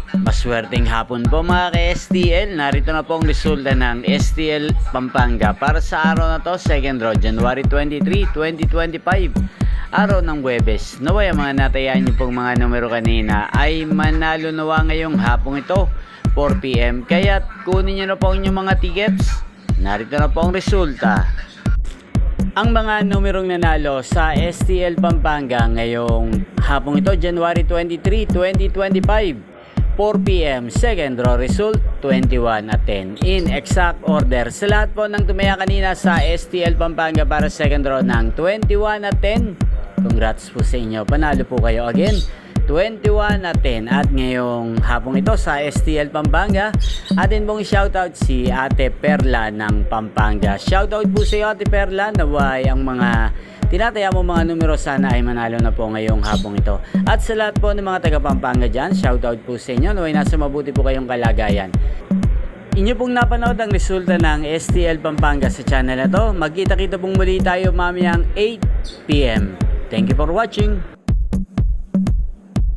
Maswerteng hapon po mga ka-STL. Narito na po ang resulta ng STL Pampanga para sa araw na to, second draw, January 23, 2025. Araw ng Huwebes. Naway ang mga natayaan niyo pong mga numero kanina ay manalo nawa ngayong hapong ito, 4 PM. Kaya kunin niyo na po ang inyong mga tickets. Narito na po ang resulta. Ang mga numerong nanalo sa STL Pampanga ngayong hapong ito, January 23, 2025. 4 PM, second draw result, 21 at 10. In exact order, sa lahat po ng tumaya kanina sa STL Pampanga para second draw ng 21 at 10. Congrats po sa inyo, panalo po kayo again. 21 at 10. At ngayong hapong ito sa STL Pampanga, atin pong shoutout si Ate Perla ng Pampanga. Shoutout po sa iyo Ate Perla, naway ang mga tinataya mo mga numero sana ay manalo na po ngayong hapong ito. At sa lahat po ng mga taga Pampanga dyan, shoutout po sa inyo, naway nasa mabuti po kayong kalagayan. Inyo pong napanood ang resulta ng STL Pampanga sa channel na to. Magkita-kita pong muli tayo mamayang 8 PM. Thank you for watching.